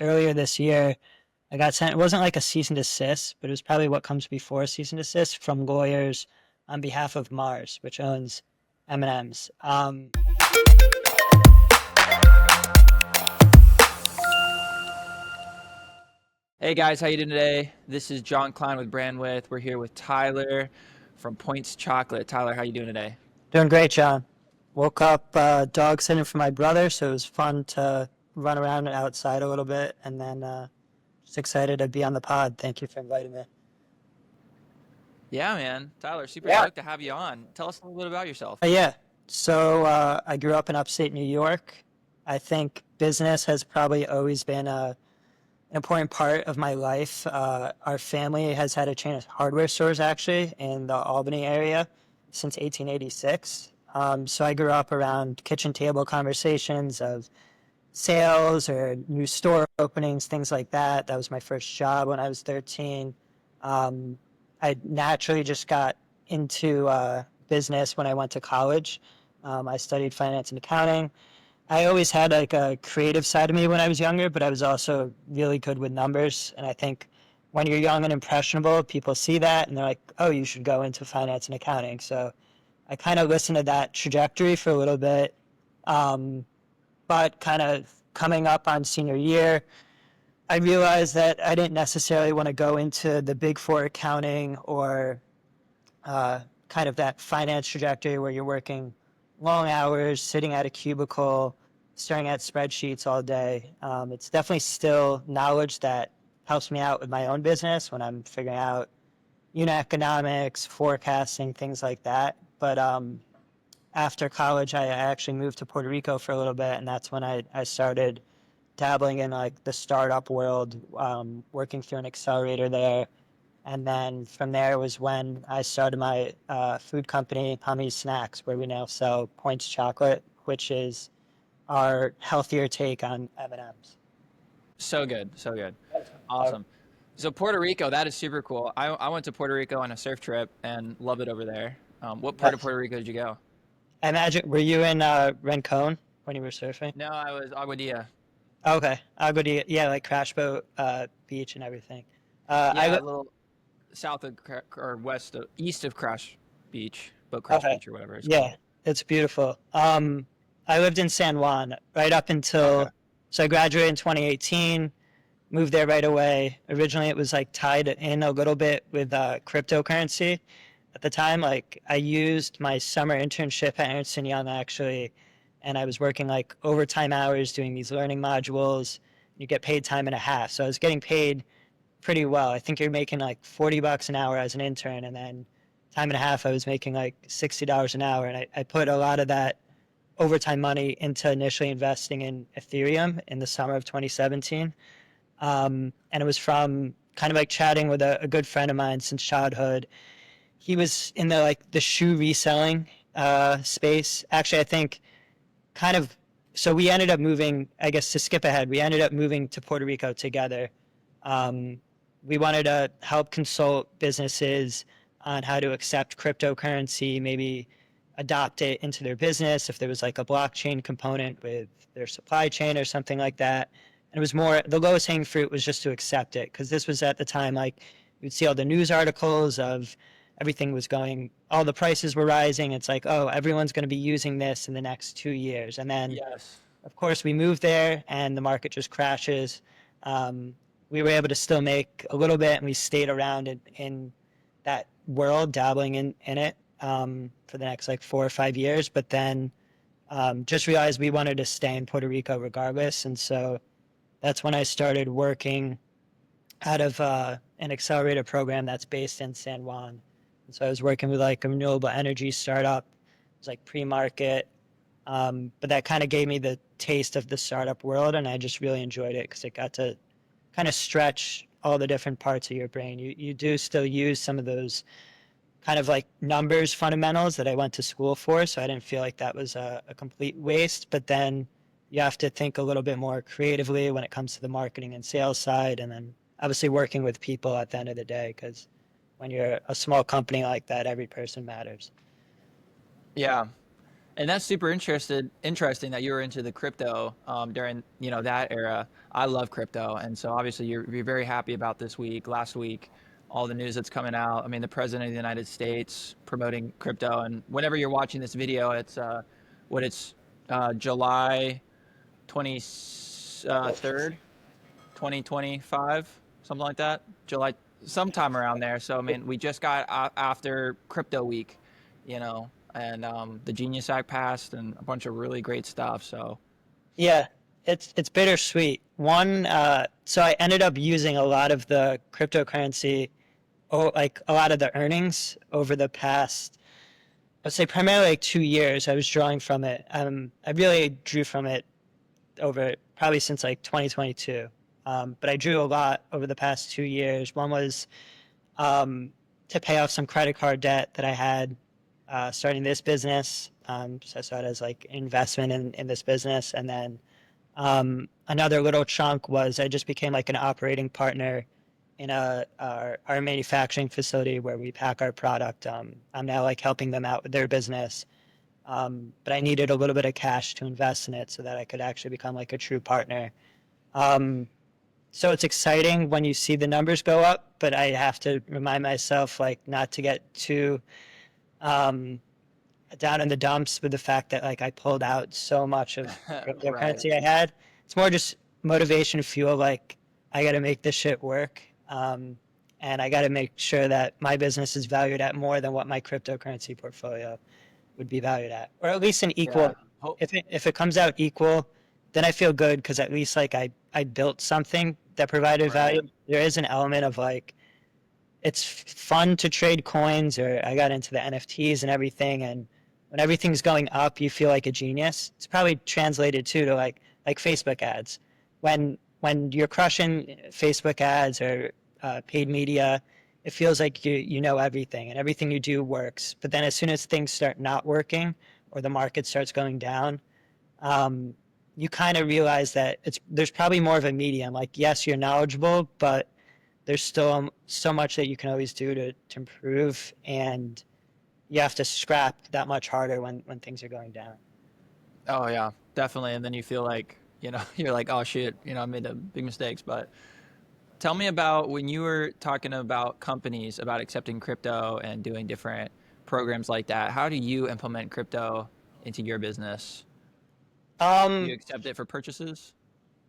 earlier this year, I got sent, it wasn't like a cease and desist, but it was probably what comes before a cease and desist from lawyers on behalf of Mars, which owns M&Ms. Hey guys, how you doing today? This is John Klein with Brandwidth. We're here with Tyler from Points Chocolate. Tyler, how you doing today? Doing great, John. Woke up dog sitting for my brother, so it was fun to run around outside a little bit, and then just excited to be on the pod. Thank you for inviting me. Yeah, man. Tyler, super Yeah. stoked to have you on. Tell us a little bit about yourself. Yeah. So I grew up in upstate New York. I think business has probably always been an important part of my life. Our family has had a chain of hardware stores actually in the Albany area since 1886. So I grew up around kitchen table conversations of sales or new store openings, things like that. That was my first job when I was 13. Um, I naturally just got into business when I went to college. I studied finance and accounting. I always had like a creative side of me when I was younger, but I was also really good with numbers. And I think when you're young and impressionable, people see that and they're like, oh, you should go into finance and accounting. So I kind of listened to that trajectory for a little bit. Um, but kind of coming up on senior year, I realized that I didn't necessarily want to go into the big four accounting or uh, kind of that finance trajectory where you're working long hours, sitting at a cubicle, staring at spreadsheets all day. It's definitely still knowledge that helps me out with my own business when I'm figuring out unit economics, forecasting, things like that. But after college, I actually moved to Puerto Rico for a little bit, and that's when I started dabbling in like the startup world, working through an accelerator there. And then from there was when I started my food company, Hummy's Snacks, where we now sell Points Chocolate, which is our healthier take on M&Ms. So good, so good. Uh, Awesome. So Puerto Rico, that is super cool. I went to Puerto Rico on a surf trip and loved it over there. What part of Yes. Puerto Rico did you go? I imagine, were you in Rincon when you were surfing? No, I was Aguadilla. Okay, Agua, yeah, like Crash Boat Beach and everything. Yeah, a little south of or west of east of Crash Beach, Boat Crash Okay. Beach or whatever it's Yeah, called. it's beautiful. I lived in San Juan right up Okay. until, so I graduated in 2018, moved there right away. Originally, it was like tied in a little bit with cryptocurrency. At the time, like I used my summer internship at Ernst& Young actually, and I was working like overtime hours doing these learning modules. You get paid time and a half. So I was getting paid pretty well. I think you're making like $40 an hour as an intern, and then time and a half, I was making like $60 an hour. And I put a lot of that overtime money into initially investing in Ethereum in the summer of 2017. And it was from kind of like chatting with a good friend of mine since childhood. He was in the like the shoe reselling space. Actually, I think kind of. So we ended up moving. I guess to skip ahead, we ended up moving to Puerto Rico together. Um, we wanted to help consult businesses on how to accept cryptocurrency, maybe adopt it into their business if there was like a blockchain component with their supply chain or something like that. And it was more the lowest hanging fruit was just to accept it because this was at the time like you'd see all the news articles of everything was going, all the prices were rising. It's like, oh, everyone's going to be using this in the next 2 years. And then, Yes. of course, we moved there and the market just crashes. Um, we were able to still make a little bit and we stayed around in that world, dabbling in it for the next like 4 or 5 years. But then just realized we wanted to stay in Puerto Rico regardless. And so that's when I started working out of an accelerator program that's based in San Juan. And so I was working with like a renewable energy startup. It was like pre-market, but that kind of gave me the taste of the startup world, and I just really enjoyed it because it got to kind of stretch all the different parts of your brain. You do still use some of those kind of like numbers fundamentals that I went to school for, so I didn't feel like that was a complete waste. But then you have to think a little bit more creatively when it comes to the marketing and sales side, and then obviously working with people at the end of the day, because when you're a small company like that, every person matters. Yeah. And that's super interesting that you were into the crypto during that era. I love crypto, and so obviously you're very happy about this week, last week, all the news that's coming out. I mean, the president of the United States promoting crypto, and whenever you're watching this video, it's July 23rd, 2025, something like that. July, sometime around there. So I mean, we just got after crypto week, and the Genius Act passed and a bunch of really great stuff. So Yeah, it's bittersweet. One, so I ended up using a lot of the cryptocurrency, like a lot of the earnings over the past, I'd say primarily like 2 years. I was drawing from it. I really drew from it over probably since like 2022. But I drew a lot over the past 2 years. One was to pay off some credit card debt that I had starting this business. So I saw it as like investment in this business. And then another little chunk was I just became like an operating partner in our manufacturing facility where we pack our product. I'm now like helping them out with their business. But I needed a little bit of cash to invest in it so that I could actually become like a true partner. So it's exciting when you see the numbers go up, but I have to remind myself like not to get too um, down in the dumps with the fact that like I pulled out so much of right. cryptocurrency I had. It's more just motivation fuel. Like I got to make this shit work, and I got to make sure that my business is valued at more than what my cryptocurrency portfolio would be valued at, or at least an Yeah. equal. If it comes out equal, then I feel good because at least like I built something that provided Right. value. There is an element of like it's fun to trade coins, or I got into the NFTs and everything, and when everything's going up, you feel like a genius. It's probably translated too to like Facebook ads. When you're crushing Facebook ads or paid media, it feels like you know everything and everything you do works. But then as soon as things start not working or the market starts going down, um, you kind of realize that there's probably more of a medium. Like yes, you're knowledgeable, but there's still so much that you can always do to improve, and you have to scrap that much harder when things are going down. Oh yeah, definitely. And then you feel like, you're like, oh shit, I made the big mistakes. But tell me about when you were talking about companies about accepting crypto and doing different programs like that. How do you implement crypto into your business? Do you Um, accept it for purchases?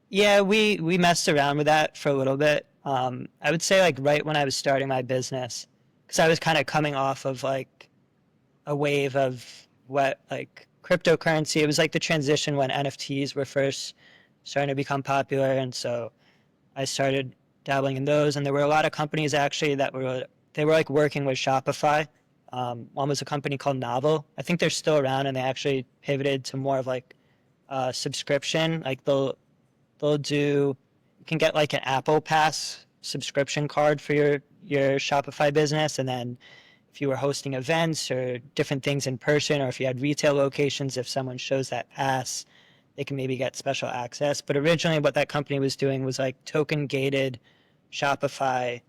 yeah, we messed around with that for a little bit. I would say like right when I was starting my business, because I was kind of coming off of like a wave of what like cryptocurrency. It was like the transition when NFTs were first starting to become popular, and so I started dabbling in those. And there were a lot of companies actually that were like working with Shopify. One was a company called Novel. I think they're still around, and they actually pivoted to more of like subscription. Like they'll do you can get like an Apple Pass subscription card for your Shopify business, and then if you were hosting events or different things in person, or if you had retail locations, if someone shows that pass, they can maybe get special access. But originally, what that company was doing was like token gated Shopify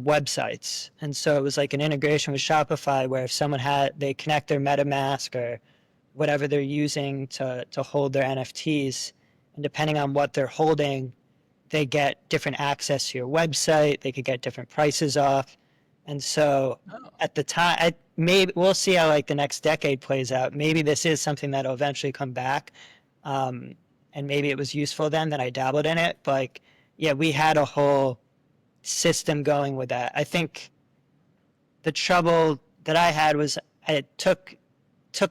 websites. And so it was like an integration with Shopify where if someone they connect their MetaMask or whatever they're using to hold their NFTs, and depending on what they're holding, they get different access to your website. They could get different prices off. And so Oh, at the time, maybe we'll see how like the next decade plays out. Maybe this is something that'll eventually come back. Um, and maybe it was useful then that I dabbled in it. But like, yeah, we had a whole system going with that. I think the trouble that I had was it took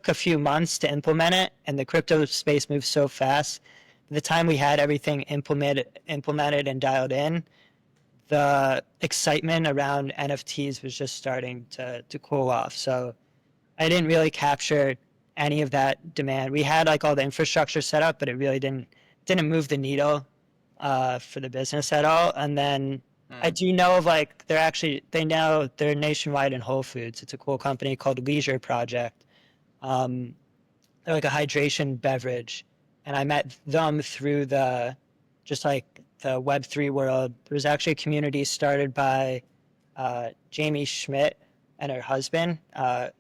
a few months to implement it, and the crypto space moves so fast. By the time we had everything implemented and dialed in, the excitement around NFTs was just starting to cool off. So I didn't really capture any of that demand. We had like all the infrastructure set up, but it really didn't move the needle for the business at all. And then I hmm. do know of like they're nationwide in Whole Foods. It's a cool company called Leisure Project. Um, they're like a hydration beverage, and I met them through the just like the Web3 world. There was actually a community started by Jamie Schmidt. and her husband.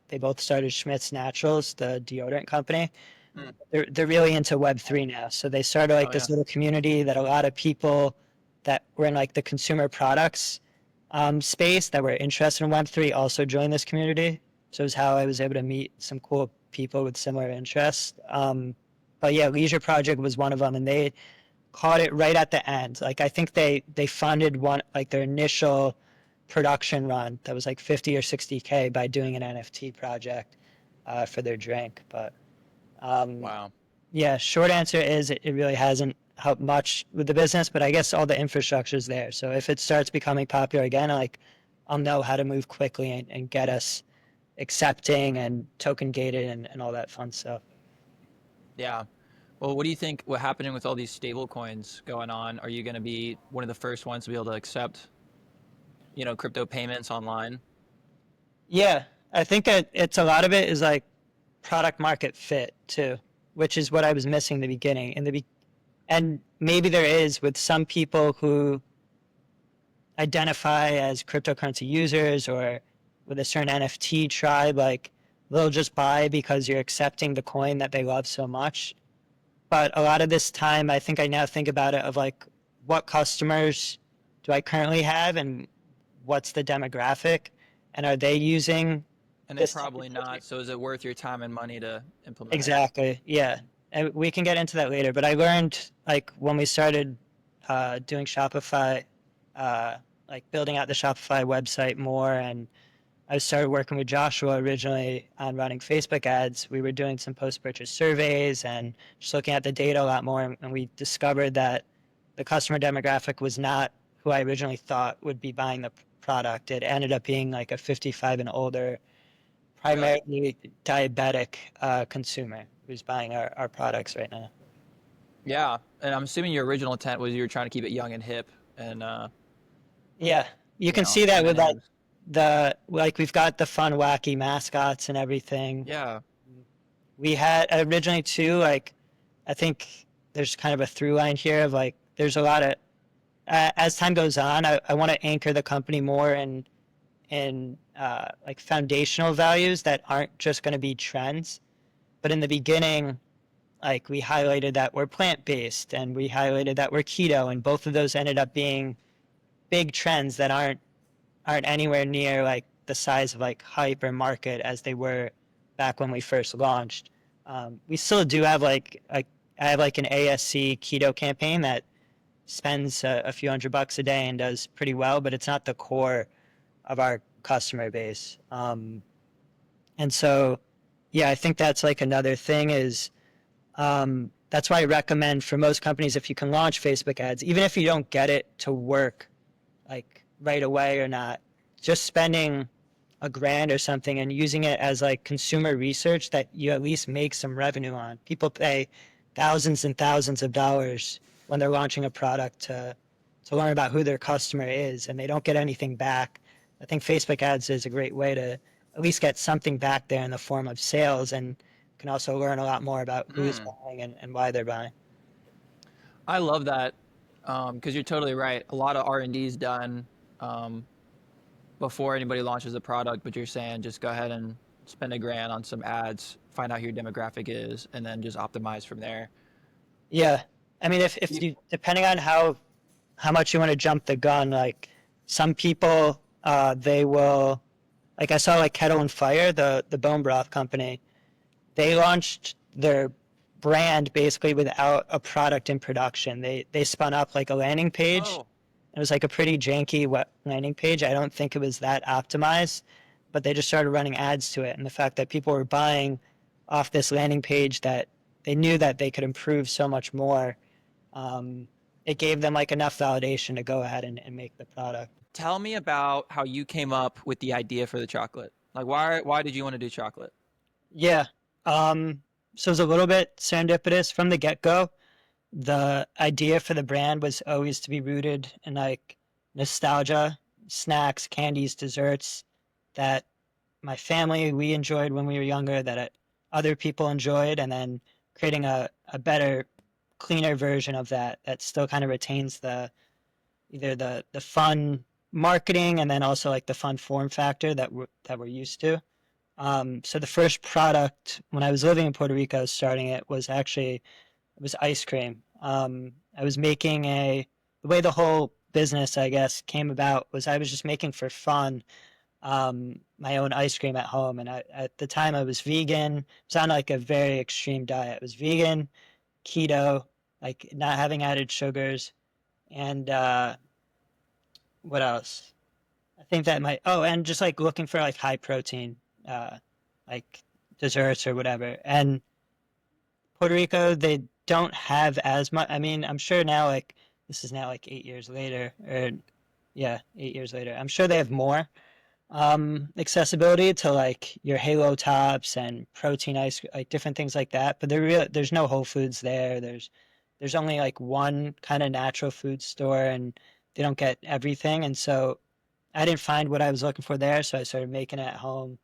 They both started Schmidt's Naturals, the deodorant company. Mm. They're really into Web3 now. So they started like Oh this yeah. little community that a lot of people that were in like the consumer products space that were interested in Web3 also joined this community. So it was how I was able to meet some cool people with similar interests. But yeah, Leisure Project was one of them, and they caught it right at the end. Like I think they funded one like their initial production run that was like 50 or 60K by doing an NFT project for their drink. But um, Wow. yeah, short answer is it really hasn't helped much with the business, but I guess all the infrastructure is there. So if it starts becoming popular again, like I'll know how to move quickly and get us accepting and token gated and all that fun stuff. Yeah. Well, what do you think what happening with all these stable coins going on? Are you going to be one of the first ones to be able to accept, crypto payments online? Yeah, I think it's a lot of it is like product market fit too, which is what I was missing in the beginning. And maybe there is with some people who identify as cryptocurrency users or with a certain NFT tribe, like they'll just buy because you're accepting the coin that they love so much. But a lot of this time, I think I now think about it of like, what customers do I currently have and what's the demographic? And are they using And they're this type of probably not. technique? So is it worth your time and money to implement it? Exactly. Yeah. And we can get into that later. But I learned like when we started doing Shopify, uh, like building out the Shopify website more, and I started working with Joshua originally on running Facebook ads. We were doing some post-purchase surveys and just looking at the data a lot more, and we discovered that the customer demographic was not who I originally thought would be buying the product. It ended up being like a 55 and older, Really? primarily diabetic consumer who's buying our products right now. Yeah. And I'm assuming your original intent was you were trying to keep it young and hip and, Yeah, you can see that with like M&Ms. we've got the fun, wacky mascots and everything. Yeah. We had originally too, like I think there's kind of a through line here of like there's a lot of as time goes on, I want to anchor the company more in like foundational values that aren't just going to be trends. But in the beginning, like we highlighted that we're plant based and we highlighted that we're keto, and both of those ended up being big trends that aren't anywhere near like the size of like hype or market as they were back when we first launched. We still do have I have like an ASC keto campaign that spends a few $100 a day and does pretty well, but it's not the core of our customer base. And so, yeah, I think that's like another thing is that's why I recommend for most companies if you can launch Facebook ads, even if you don't get it to work like right away or not, just spending a grand or something and using it as like consumer research that you at least make some revenue on. People pay thousands and thousands of dollars when they're launching a product to learn about who their customer is, and they don't get anything back. I think Facebook ads is a great way to at least get something back there in the form of sales, and can also learn a lot more about who's Mm. buying and why they're buying. I love that. Because you're totally right. A lot of R&D is done um, before anybody launches a product, but you're saying just go ahead and spend a grand on some ads, find out who your demographic is, and then just optimize from there. Yeah. I mean, if You, you, depending on how much you want to jump the gun, like some people, they will, like I saw like Kettle and Fire, the bone broth company, they launched their brand basically without a product in production. They spun up like a landing page. oh, It was like a pretty janky landing page. I don't think it was that optimized, but they just started running ads to it. And the fact that people were buying off this landing page that they knew that they could improve so much more, um, it gave them like enough validation to go ahead and make the product. tell me about how you came up with the idea for the chocolate. Like, why did you want to do chocolate? Yeah. So it was a little bit serendipitous from the get go. The idea for the brand was always to be rooted in like nostalgia, snacks, candies, desserts that my family we enjoyed when we were younger, that other people enjoyed, and then creating a better, cleaner version of that that still kind of retains the either the fun marketing and then also like the fun form factor that we're used to. So the first product when I was living in Puerto Rico, starting it was actually it was ice cream. I was making the way the whole business, I guess, came about was I was just making for fun my own ice cream at home. And at the time, I was vegan. It was on like a very extreme diet. It was vegan, keto, like not having added sugars, and what else? I think that might. Oh, and just like looking for like high protein, uh, like desserts or whatever. And Puerto Rico, they don't have as much. I mean, I'm sure now, like, this is now like 8 years later, or yeah, 8 years later. I'm sure they have more accessibility to like your Halo tops and protein ice, like different things like that. But there's no Whole Foods there. There's only like one kind of natural food store, and they don't get everything. And so I didn't find what I was looking for there, so I started making it at home.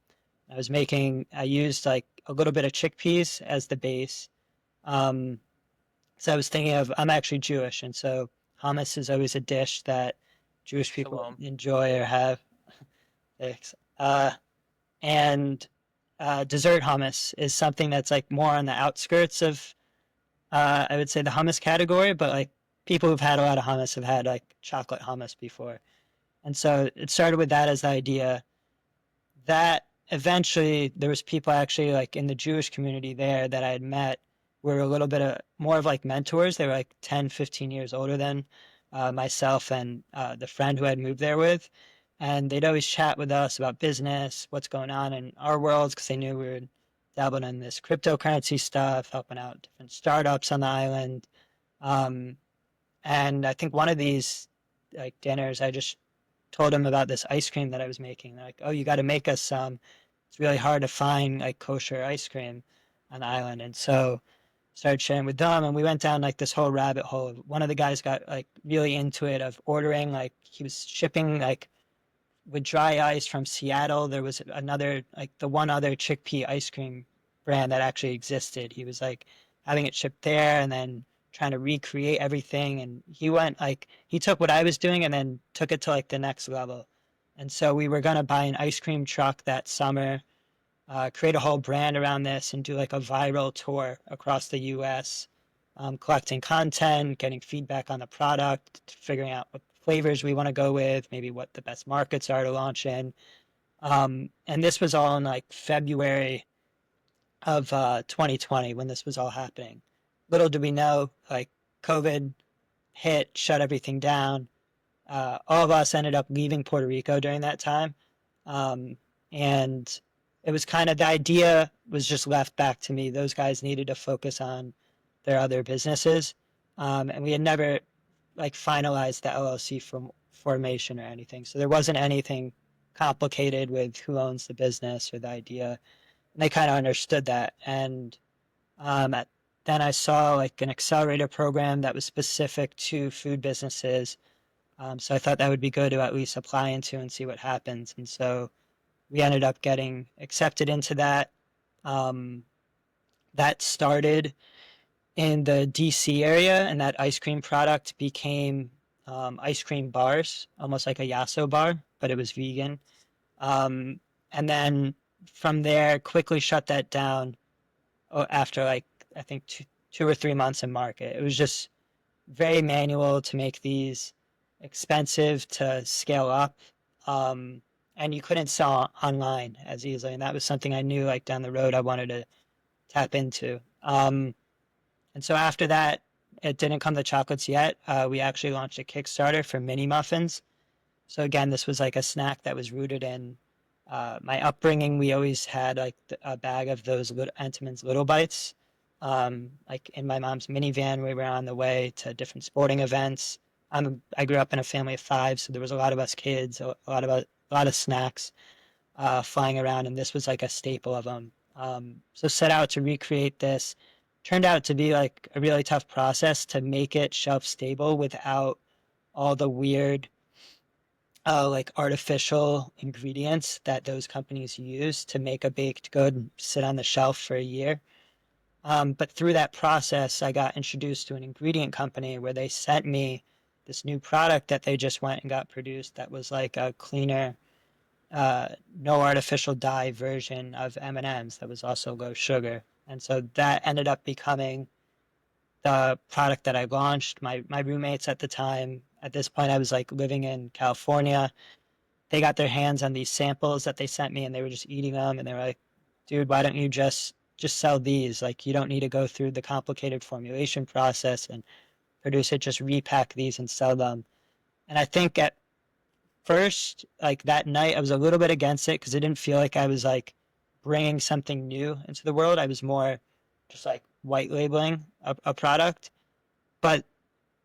I used like a little bit of chickpeas as the base. Um, so I was thinking of, I'm actually Jewish, and so hummus is always a dish that Jewish people Shalom. enjoy or have. Thanks. And dessert hummus is something that's like more on the outskirts of, I would say, the hummus category, but like people who've had a lot of hummus have had like chocolate hummus before. And so it started with that as the idea. That eventually there was people actually like in the Jewish community there that I had met were a little bit more of like mentors. They were like 10, 15 years older than myself and the friend who I'd moved there with. And they'd always chat with us about business, what's going on in our worlds, because they knew we were dabbling in this cryptocurrency stuff, helping out different startups on the island. Um, and I think one of these like dinners, I just told them about this ice cream that I was making. They're like, "Oh, you got to make us some. It's really hard to find like kosher ice cream on the island." And so started sharing with them, and we went down like this whole rabbit hole. One of the guys got like really into it of ordering, like he was shipping like with dry ice from Seattle. There was another like the one other chickpea ice cream brand that actually existed. He was like having it shipped there and then trying to recreate everything. And he went like he took what I was doing and then took it to like the next level. And so we were gonna buy an ice cream truck that summer, create a whole brand around this, and do like a viral tour across the U.S. Collecting content, getting feedback on the product, figuring out what flavors we want to go with, maybe what the best markets are to launch in. And this was all in like February of 2020 when this was all happening. Little did we know, like COVID hit, shut everything down. All of us ended up leaving Puerto Rico during that time. Um, and it was kind of the idea was just left back to me. Those guys needed to focus on their other businesses. And we had never like finalized the LLC from formation or anything. So there wasn't anything complicated with who owns the business or the idea. And they kind of understood that. And at, then I saw like an accelerator program that was specific to food businesses. So I thought that would be good to at least apply into and see what happens. And so we ended up getting accepted into that. Um, that started in the DC area, and that ice cream product became ice cream bars, almost like a Yasso bar, but it was vegan. Um, and then from there, quickly shut that down after like I think 2 or 3 months in market. It was just very manual to make these, expensive to scale up, um, and you couldn't sell online as easily. And that was something I knew like down the road I wanted to tap into. And so after that, it didn't come to chocolates yet. We actually launched a Kickstarter for mini muffins. So again, this was like a snack that was rooted in my upbringing. We always had like a bag of those Entenmann's Little Bites, like in my mom's minivan. We were on the way to different sporting events. I grew up in a family of five, so there was a lot of us kids, a lot of snacks flying around, and this was like a staple of them. So set out to recreate this. Turned out to be like a really tough process to make it shelf stable without all the weird like artificial ingredients that those companies use to make a baked good sit on the shelf for a year. But through that process, I got introduced to an ingredient company where they sent me this new product that they just went and got produced that was like a cleaner, no artificial dye version of M&Ms that was also low sugar. And so that ended up becoming the product that I launched. My roommates at the time, at this point, I was like living in California. They got their hands on these samples that they sent me, and they were just eating them. And they were like, "Dude, why don't you just sell these? Like, you don't need to go through the complicated formulation process and produce it. Just repack these and sell them." And I think at first, like that night, I was a little bit against it because it didn't feel like I was like bringing something new into the world. I was more just like white labeling a product. But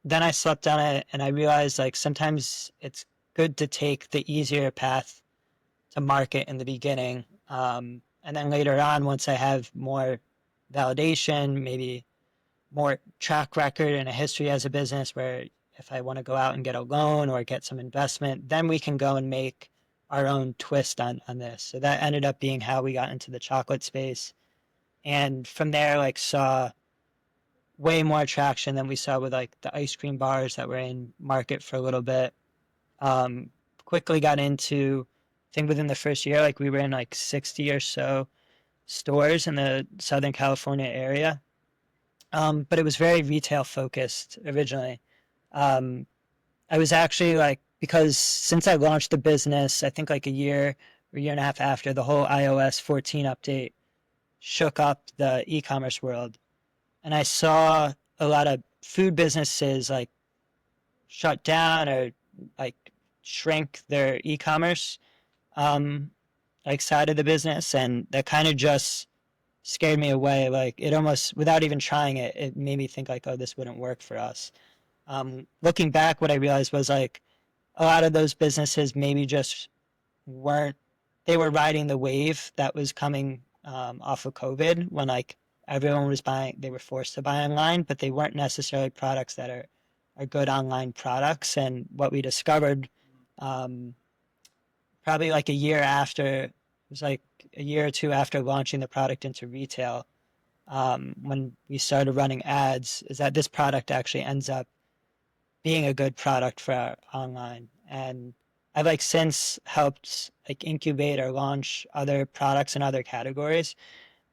then I slept on it and I realized like sometimes it's good to take the easier path to market in the beginning. And then later on, once I have more validation, maybe more track record and a history as a business where if I want to go out and get a loan or get some investment, then we can go and make our own twist on this. So that ended up being how we got into the chocolate space. And from there, like saw way more traction than we saw with like the ice cream bars that were in market for a little bit. Um, Quickly got into, I think within the first year, like we were in like 60 or so stores in the Southern California area. But it was very retail focused originally. Um, I was actually like, because since I launched the business, I think like a year or year and a half after, the whole iOS 14 update shook up the e-commerce world. And I saw a lot of food businesses like shut down or like shrink their e-commerce um, like side of the business, and that kind of just scared me away. Like it almost, without even trying it, it made me think like, oh, this wouldn't work for us. Looking back, what I realized was like a lot of those businesses maybe just weren't. They were riding the wave that was coming off of COVID when like everyone was buying. They were forced to buy online, but they weren't necessarily products that are good online products. And what we discovered, um, probably like a year after, it was like a year or two after launching the product into retail, when we started running ads, is that this product actually ends up being a good product for our online. And I've like since helped like incubate or launch other products in other categories.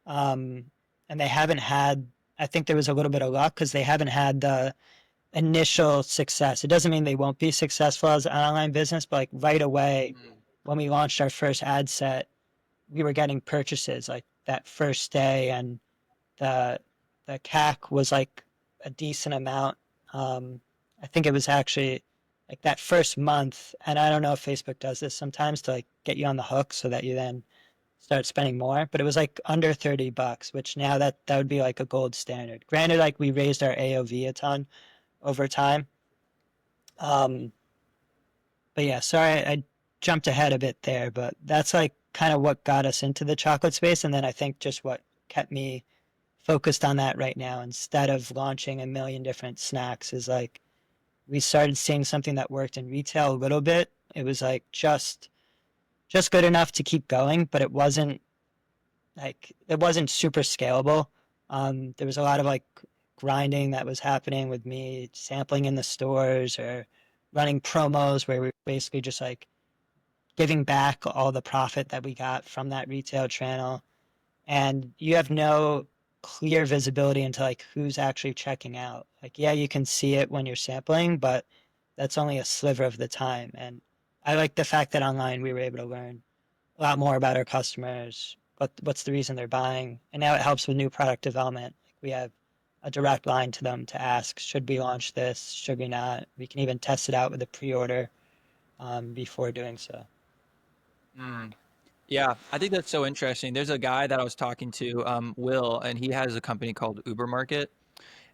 Um, and they haven't had, I think there was a little bit of luck because they haven't had the initial success. It doesn't mean they won't be successful as an online business, but like right away, when we launched our first ad set, we were getting purchases like that first day, and the the CAC was like a decent amount. I think it was actually like that first month, and I don't know if Facebook does this sometimes to like get you on the hook so that you then start spending more, but it was like under $30, which now that would be like a gold standard. Granted, like we raised our AOV a ton over time. Um, but yeah, sorry, I jumped ahead a bit there, but that's like kind of what got us into the chocolate space. And then I think just what kept me focused on that right now instead of launching a million different snacks is like we started seeing something that worked in retail a little bit. It was like just good enough to keep going, but it wasn't super scalable. There was a lot of like grinding that was happening with me sampling in the stores or running promos where we were basically just like giving back all the profit that we got from that retail channel. And you have no clear visibility into like who's actually checking out. Like, yeah, you can see it when you're sampling, but that's only a sliver of the time. And I like the fact that online we were able to learn a lot more about our customers, what's the reason they're buying, and now it helps with new product development. Like we have a direct line to them to ask, should we launch this? Should we not? We can even test it out with a pre-order before doing so. Mm. Yeah, I think that's so interesting. There's a guy that I was talking to, Will, and he has a company called Uber Market.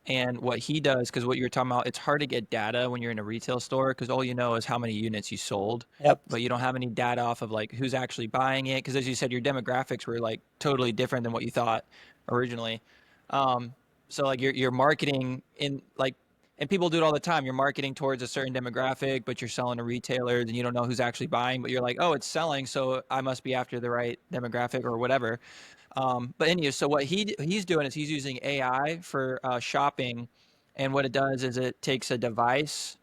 And what he does, because what you're talking about, it's hard to get data when you're in a retail store because all you know is how many units you sold, Yep. but you don't have any data off of like who's actually buying it. Because as you said, your demographics were like totally different than what you thought originally. Um, so like your marketing in like, and people do it all the time. You're marketing towards a certain demographic, but you're selling to retailers and you don't know who's actually buying, but you're like, oh, it's selling, so I must be after the right demographic or whatever. But anyway, so what he's doing is he's using AI for shopping, and what it does is it takes a device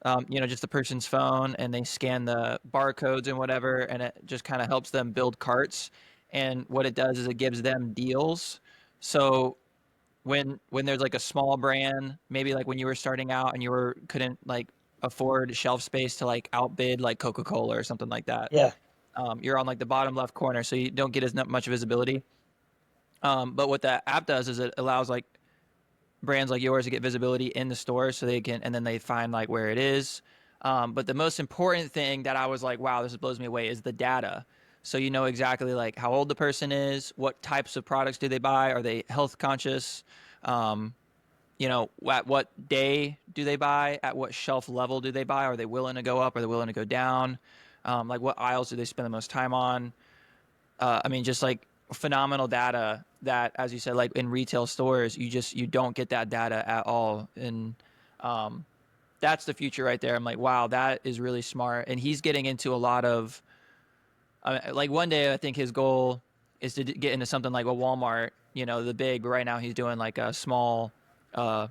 just the person's phone, and they scan the barcodes and whatever, and it just kind of helps them build carts. And what it does is it gives them deals. So when there's like a small brand, maybe like when you were starting out and couldn't like afford shelf space to like outbid like Coca-Cola or something like that. Yeah. You're on like the bottom left corner, so you don't get as much visibility. But what that app does is it allows like brands like yours to get visibility in the store, so they can, and then they find like where it is. But the most important thing that I was like, wow, this blows me away, is the data. So you know exactly like how old the person is, what types of products do they buy, are they health conscious, at what day do they buy, at what shelf level do they buy, are they willing to go up, are they willing to go down, like what aisles do they spend the most time on. Just like phenomenal data that, as you said, like in retail stores, you don't get that data at all. And that's the future right there. I'm like, wow, that is really smart. And he's getting into a lot of, like one day I think his goal is to get into something like a Walmart, the big, but right now he's doing like a small uh,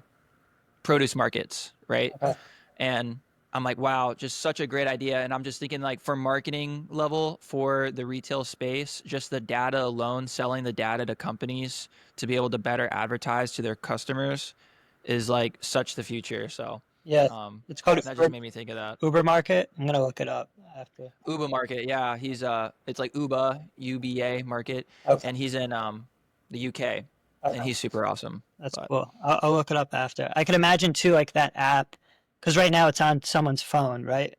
produce markets, right? Okay. And I'm like, wow, just such a great idea. And I'm just thinking like for marketing level for the retail space, just the data alone, selling the data to companies to be able to better advertise to their customers is like such the future. So Yeah. um, It's called that just made me think of that. Uber Market. I'm gonna look it up after. Uba Market, yeah, it's like Uba, UBA Market, Okay. and he's in the UK, and Okay. he's super awesome. That's But cool. I'll look it up after. I could imagine too, like that app, because right now it's on someone's phone, right?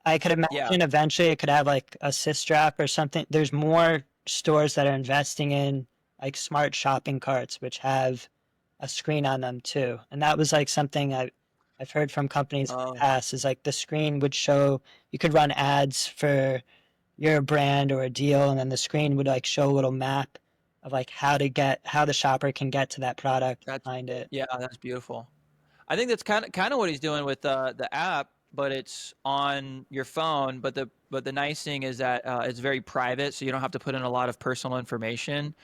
I could yeah, imagine eventually it could have like a strap or something. There's more stores that are investing in like smart shopping carts, which have a screen on them too. And that was like something I've heard from companies in the oh, past is like the screen would show, you could run ads for your brand or a deal, and then the screen would like show a little map of like how the shopper can get to that product, that's find it. yeah, that's beautiful. I think that's kind of what he's doing with the app, but it's on your phone. But the nice thing is that it's very private, so you don't have to put in a lot of personal information,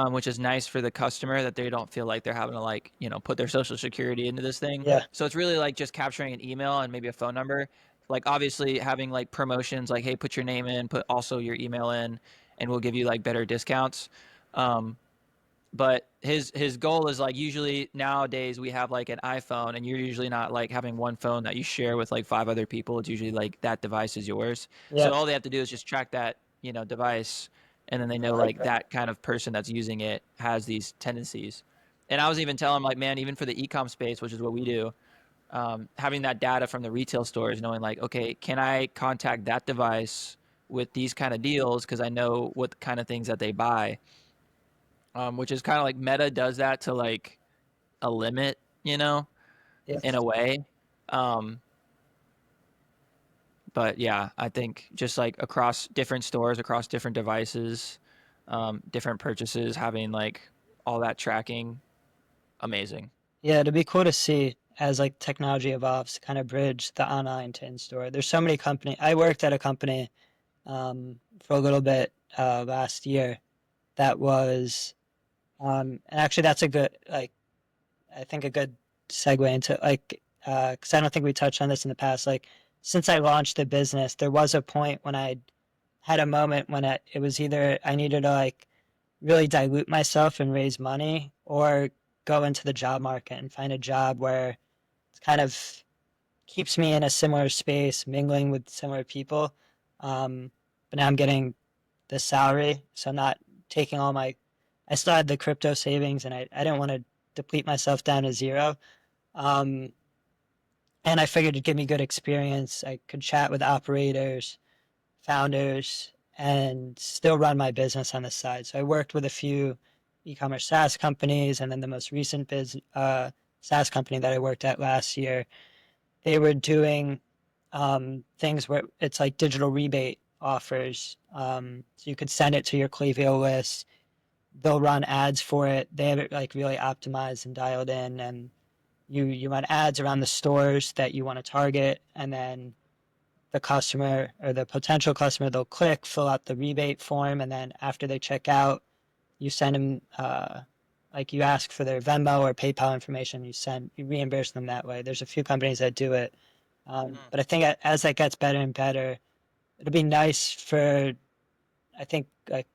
which is nice for the customer, that they don't feel like they're having to like put their social security into this thing. Yeah. So it's really like just capturing an email and maybe a phone number. Like obviously having like promotions, like hey, put your name in, put also your email in, and we'll give you like better discounts. Um, but his goal is like, usually nowadays we have like an iPhone, and you're usually not like having one phone that you share with like five other people. It's usually like that device is yours. Yeah. So all they have to do is just track that device, and then they I know like like that. that kind of person that's using it has these tendencies. And I was even telling him like, man, even for the e-com space, which is what we do, having that data from the retail stores, knowing like, okay, can I contact that device with these kind of deals because I know what kind of things that they buy, which is kind of like Meta does that to like a limit, Yeah. in a way. Um, but yeah, I think just like across different stores, across different devices, different purchases, having like all that tracking, amazing. Yeah, it'd be cool to see as like technology evolves to kind of bridge the online to in-store. There's so many company. I worked at a company for a little bit last year that was and actually that's a good like I think a good segue into like because I don't think we touched on this in the past. Like since I launched the business, there was a point when I had a moment when it was either I needed to like really dilute myself and raise money or go into the job market and find a job where it's kind of keeps me in a similar space, mingling with similar people. But now I'm getting the salary, so I'm not taking all my. I still had the crypto savings, and I didn't want to deplete myself down to zero. Um, and I figured it'd give me good experience. I could chat with operators, founders, and still run my business on the side. So I worked with a few e-commerce SaaS companies, and then the most recent SaaS company that I worked at last year, they were doing things where it's like digital rebate offers. So you could send it to your Klaviyo list. They'll run ads for it. They have it like really optimized and dialed in, and you run ads around the stores that you want to target, and then the customer or the potential customer, they'll click, fill out the rebate form, and then after they check out, you send them like you ask for their Venmo or PayPal information. You reimburse them that way. There's a few companies that do it. But I think as that gets better and better, it'll be nice for, I think, like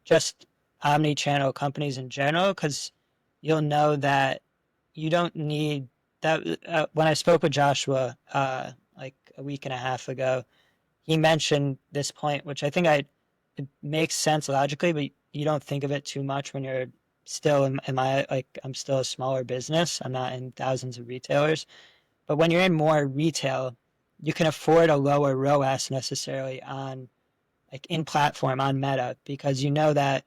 just omni-channel companies in general, because you'll know that you don't need that. When I spoke with Joshua like a week and a half ago, he mentioned this point, which I think it makes sense logically, but you don't think of it too much when you're still in my like I'm still a smaller business. I'm not in thousands of retailers, but when you're in more retail, you can afford a lower ROAS necessarily on like in platform on Meta, because you know that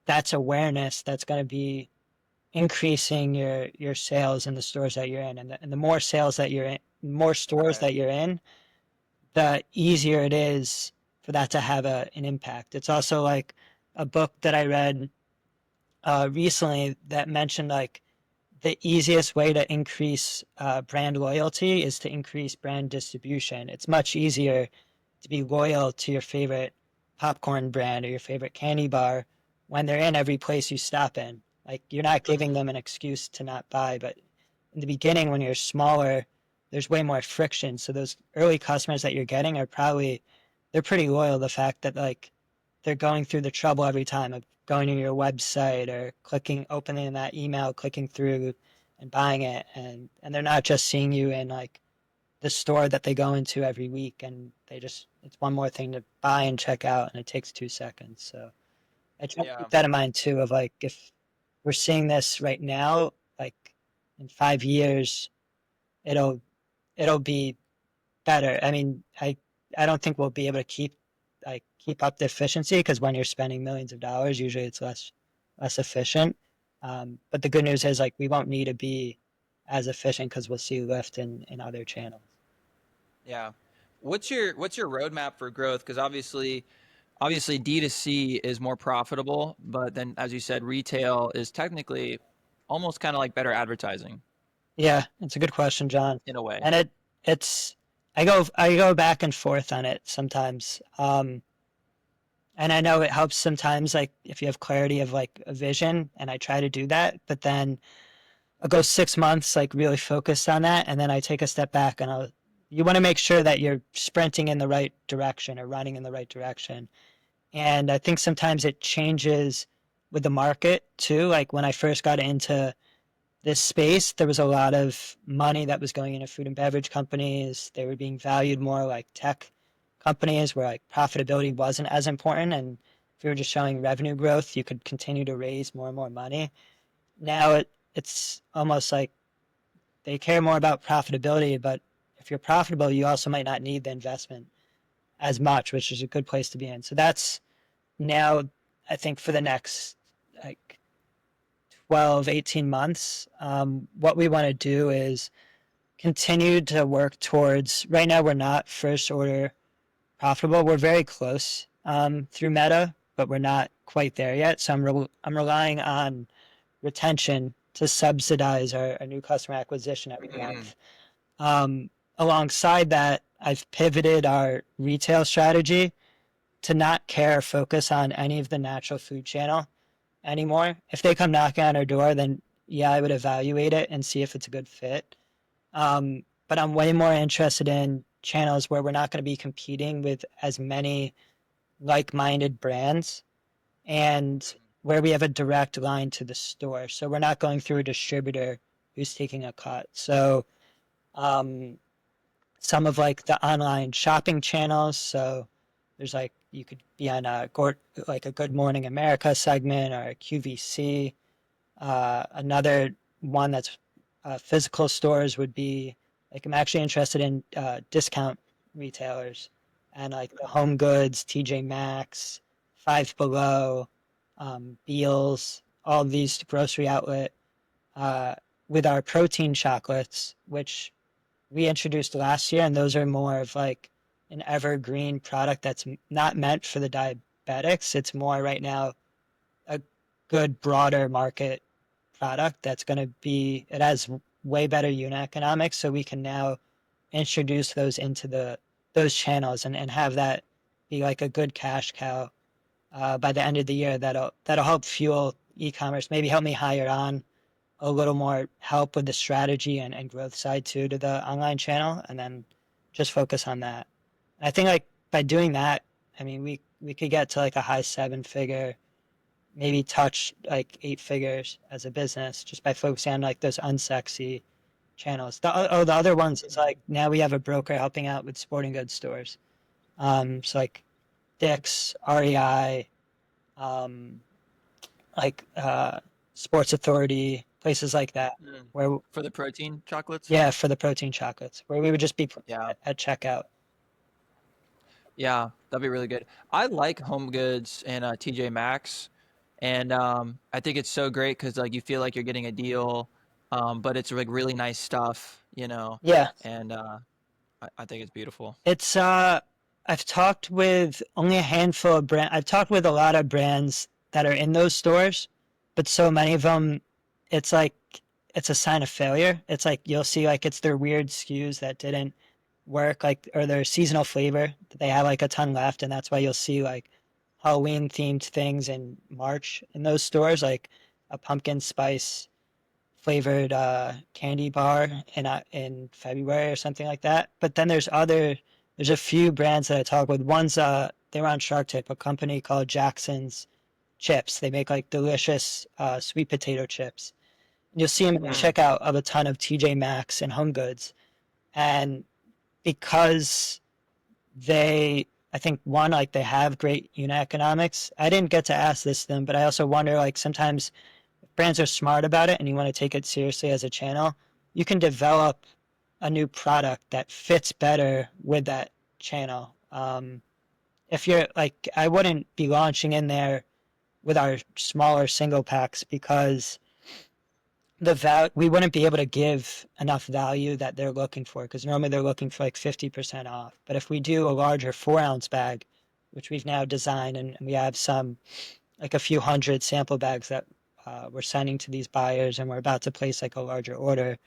that's awareness that's going to be increasing your sales in the stores that you're in, and the more sales that you're in, more stores Right. that you're in, the easier it is for that to have an impact. It's also like a book that I read recently that mentioned like the easiest way to increase brand loyalty is to increase brand distribution. It's much easier to be loyal to your favorite popcorn brand or your favorite candy bar when they're in every place you stop in. Like you're not giving them an excuse to not buy, but in the beginning when you're smaller, there's way more friction. So those early customers that you're getting are probably they're pretty loyal to the fact that like they're going through the trouble every time of going to your website or clicking opening that email, clicking through and buying it, and they're not just seeing you in like the store that they go into every week, and they just it's one more thing to buy and check out, and it takes 2 seconds. So I try to Yeah. keep that in mind too, of like if we're seeing this right now, like in 5 years it'll it'll be better. I mean, I don't think we'll be able to keep up the efficiency, because when you're spending millions of dollars, usually it's less efficient. But the good news is like we won't need to be as efficient because we'll see lift in other channels. Yeah. What's your roadmap for growth? Because obviously D2C is more profitable, but then as you said, retail is technically almost kind of like better advertising Yeah, it's a good question, John. in a way. And it's I go back and forth on it sometimes. And I know it helps sometimes, like if you have clarity of like a vision, and I try to do that, but then I'll go 6 months like really focused on that, and then I take a step back and you want to make sure that you're sprinting in the right direction or running in the right direction. And I think sometimes it changes with the market too. Like when I first got into this space, there was a lot of money that was going into food and beverage companies. They were being valued more like tech companies where like profitability wasn't as important. And if you were just showing revenue growth, you could continue to raise more and more money. Now it's almost like they care more about profitability, but if you're profitable, you also might not need the investment as much, which is a good place to be in. So that's now, I think, for the next like 12, 18 months, what we want to do is continue to work towards, right now, we're not first order profitable. We're very close through Meta, but we're not quite there yet. So I'm relying on retention to subsidize our new customer acquisition every month. Um, Alongside that, I've pivoted our retail strategy to not care or focus on any of the natural food channel anymore. If they come knocking on our door, then yeah, I would evaluate it and see if it's a good fit. But I'm way more interested in channels where we're not going to be competing with as many like-minded brands, and where we have a direct line to the store. So we're not going through a distributor who's taking a cut. So um, some of like the online shopping channels. So there's like you could be on like a Good Morning America segment or a QVC. Another one that's physical stores would be like I'm actually interested in discount retailers and like the Home Goods, TJ Maxx, Five Below, Beals, all these grocery outlet uh, with our protein chocolates, which we introduced last year, and those are more of like an evergreen product that's not meant for the diabetics. It's more right now a good broader market product that's going to be, it has way better unit economics. So we can now introduce those into those channels and have that be like a good cash cow by the end of the year. That'll help fuel e-commerce, maybe help me hire on a little more help with the strategy and growth side too to the online channel, and then just focus on that. And I think like by doing that, I mean, we could get to like a high seven figure, maybe touch like eight figures as a business just by focusing on like those unsexy channels. The other ones is like now we have a broker helping out with sporting goods stores. So like Dick's, REI, um, like Sports Authority, places like that, Mm. where For the protein chocolates? yeah, for the protein chocolates, where we would just be Yeah. at checkout. Yeah, that'd be really good. I like Home Goods and TJ Maxx, and I think it's so great because like you feel like you're getting a deal, but it's like really nice stuff, Yeah, and I think it's beautiful. it's I've talked with only a handful of brand. I've talked with a lot of brands that are in those stores, but so many of them, it's like it's a sign of failure. It's like you'll see like it's their weird SKUs that didn't work, like or their seasonal flavor that they have like a ton left, and that's why you'll see like Halloween themed things in March in those stores, like a pumpkin spice flavored candy bar in February or something like that. But then there's a few brands that I talk with. One's they were on Shark Tank, a company called Jackson's Chips. They make like delicious sweet potato chips. And you'll see them in the Mm. checkout of a ton of TJ Maxx and Home Goods. And because I think one, like they have great unit economics. I didn't get to ask this to them, but I also wonder like sometimes brands are smart about it and you want to take it seriously as a channel, you can develop a new product that fits better with that channel. If you're like, I wouldn't be launching in there with our smaller single packs because we wouldn't be able to give enough value that they're looking for because normally they're looking for like 50% off. But if we do a larger 4 ounce bag, which we've now designed and we have some like a few hundred sample bags that we're sending to these buyers and we're about to place like a larger order,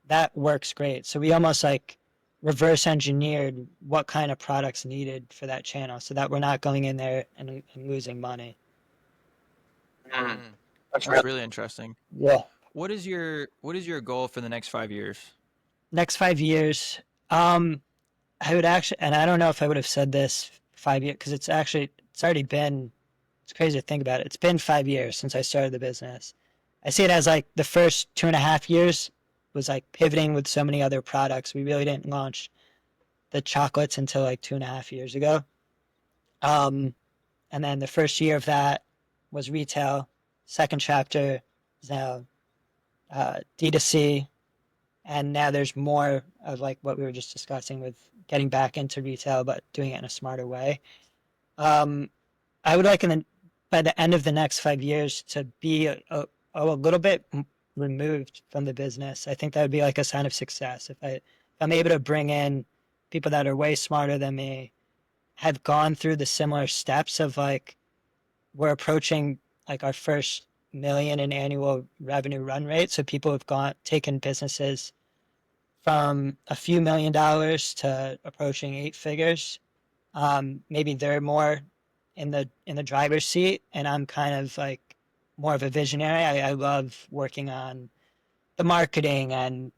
that works great. So we almost like reverse engineered what kind of products needed for that channel so that we're not going in there and losing money. Mm. That's That's right. really interesting. Yeah. What is your goal for the next 5 years? Next 5 years, I would actually, and I don't know if I would have said this 5 years because it's already been, it's crazy to think about it. It's been 5 years since I started the business. I see it as like the first 2.5 years was like pivoting with so many other products. We really didn't launch the chocolates until like 2.5 years ago. Um, and then the first year of that was retail. Second chapter is now D2C. And now there's more of like what we were just discussing with getting back into retail, but doing it in a smarter way. Um, I would like by the end of the next 5 years to be a little bit removed from the business. I think that would be like a sign of success if I'm able to bring in people that are way smarter than me, have gone through the similar steps of like we're approaching like our first million in annual revenue run rate. So people have taken businesses from a few $1 million to approaching eight figures. Maybe they're more in the driver's seat, and I'm kind of like more of a visionary. I love working on the marketing and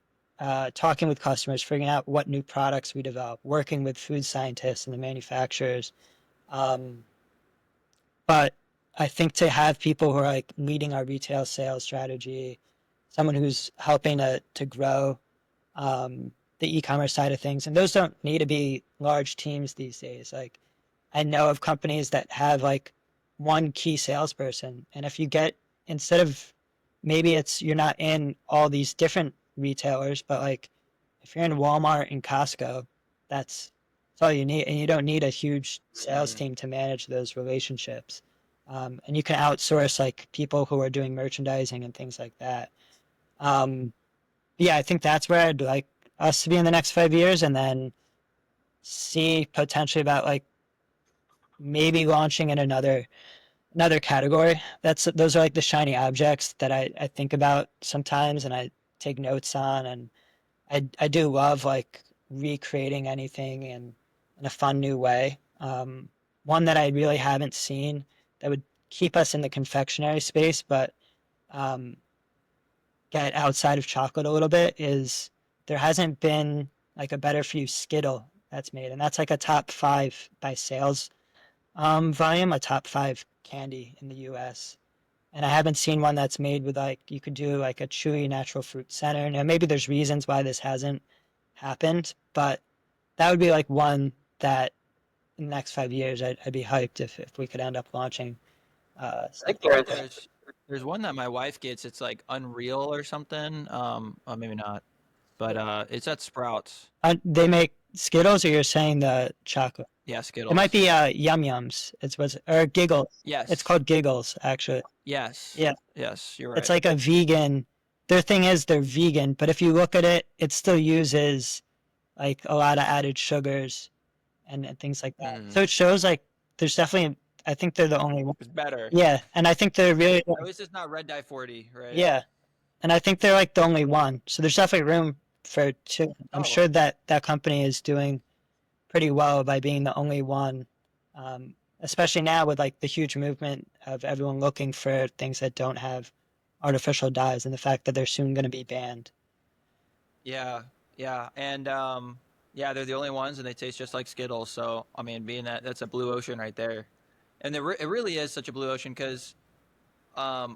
talking with customers, figuring out what new products we develop, working with food scientists and the manufacturers. Um, but I think to have people who are like leading our retail sales strategy, someone who's helping to grow the e-commerce side of things, and those don't need to be large teams these days. Like I know of companies that have like one key salesperson, and if you get instead of maybe it's you're not in all these different retailers, but like if you're in Walmart and Costco, that's all you need, and you don't need a huge sales Mm. team to manage those relationships. And you can outsource like people who are doing merchandising and things like that. Um, yeah, I think that's where I'd like us to be in the next 5 years, and then see potentially about like maybe launching in another category. Those are like the shiny objects that I think about sometimes and I take notes on, and I do love like recreating anything in a fun new way. One that I really haven't seen that would keep us in the confectionery space, but um, get outside of chocolate a little bit is there hasn't been like a better for you Skittle that's made, and that's like a top five by sales volume, a top five candy in the U.S. And I haven't seen one that's made with like you could do like a chewy natural fruit center. Now maybe there's reasons why this hasn't happened, but that would be like one that in the next 5 years I'd be hyped if we could end up launching I something think like that. there's one that my wife gets. It's like Unreal or something. Oh, maybe not, but it's at Sprouts. They make Skittles, or you're saying the chocolate? Yeah, It might Skittles. be Yum Yums. It's what's or Giggles. It's Yes, called Giggles, actually. yes, Yeah, yes. You're it's right. like a vegan. Their thing is they're vegan, but if you look at it, it still uses like a lot of added sugars and things like that. Mm. So it shows like there's definitely. I think they're the only one. It's better. Yeah, and I think they're really. At least it's not red dye 40, right? Yeah, and I think they're like the only one. So there's definitely room for two. I'm Oh, sure that that company is doing pretty well by being the only one, especially now with like the huge movement of everyone looking for things that don't have artificial dyes and the fact that they're soon going to be banned. yeah, yeah, and yeah, they're the only ones, and they taste just like Skittles. So, I mean, being that that's a blue ocean right there, and it really is such a blue ocean because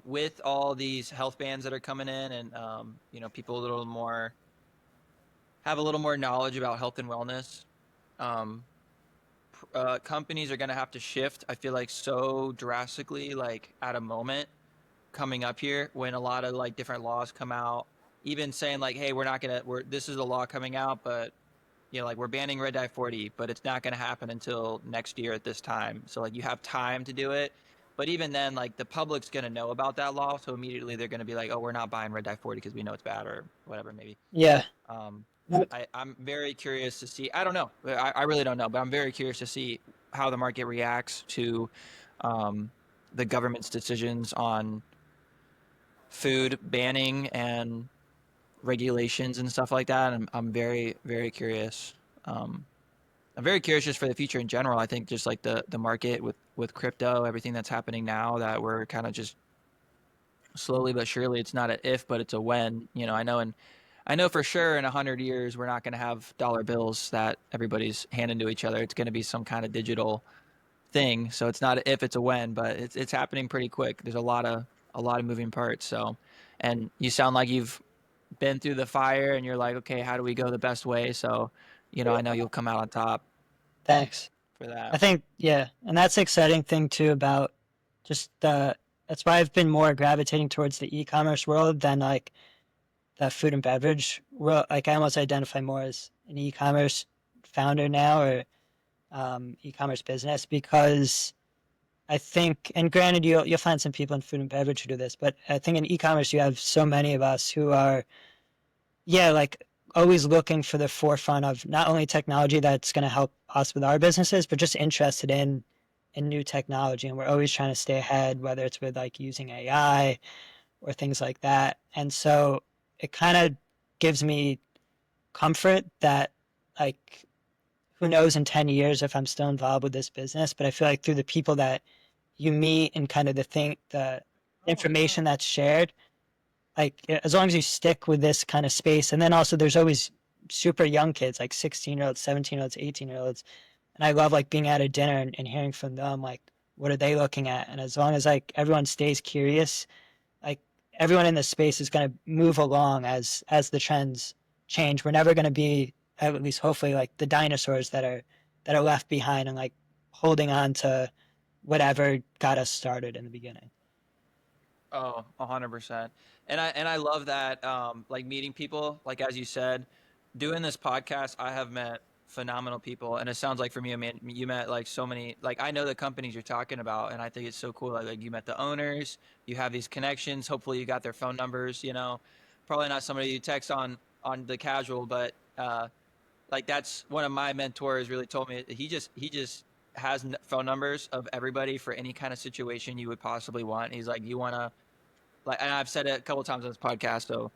with all these health bans that are coming in, and people a little more have a little more knowledge about health and wellness. Um, Companies are going to have to shift. I feel like so drastically, like at a moment coming up here when a lot of like different laws come out, even saying like, hey, we're this is a law coming out, but like we're banning red dye 40, but it's not going to happen until next year at this time. So like you have time to do it. But even then, like the public's going to know about that law. So immediately they're going to be like, oh, we're not buying red dye 40 because we know it's bad or whatever, maybe. Yeah. Um, I'm very curious to see. I don't know. I really don't know, but I'm very curious to see how the market reacts to um, the government's decisions on food banning and regulations and stuff like that. I'm very, very curious. Um, I'm very curious just for the future in general. I think just like the market with crypto, everything that's happening now, that we're kind of just slowly but surely. It's not an if, but it's a when. I know for sure in 100 years we're not going to have dollar bills that everybody's handing to each other. It's going to be some kind of digital thing. So it's not a if, it's a when, but it's happening pretty quick. There's a lot of moving parts. So, and you sound like you've been through the fire and you're like, okay, how do we go the best way? So, I know you'll come out on top Thanks. for I that. think, yeah. And that's the exciting thing too about just that's why I've been more gravitating towards the e-commerce world than like the food and beverage world. Like I almost identify more as an e-commerce founder now or e-commerce business because I think, and granted, you'll find some people in food and beverage who do this, but I think in e-commerce you have so many of us who are, yeah, like always looking for the forefront of not only technology that's going to help us with our businesses, but just interested in new technology, and we're always trying to stay ahead, whether it's with like using AI or things like that. And so it kind of gives me comfort that like who knows in 10 years if I'm still involved with this business, but I feel like through the people that you meet and kind of the Oh yeah. information that's shared, like as long as you stick with this kind of space, and then also there's always super young kids like 16-year-olds, 17-year-olds, 18-year-olds, and I love like being at a dinner and hearing from them like what are they looking at, and as long as like everyone stays curious, like everyone in this space is going to move along as the trends change. We're never going to be, at least hopefully, like the dinosaurs that are left behind and like holding on to whatever got us started in the beginning. Oh, 100%. And I love that like meeting people, like as you said, doing this podcast, I have met phenomenal people, and it sounds like for me, I mean, you met like so many, like I know the companies you're talking about, and I think it's so cool, like you met the owners, you have these connections, hopefully you got their phone numbers, probably not somebody you text on the casual, but like that's one of my mentors really told me. He just has phone numbers of everybody for any kind of situation you would possibly want. He's like, you want to, like, and I've said it a couple of times on this podcast. So,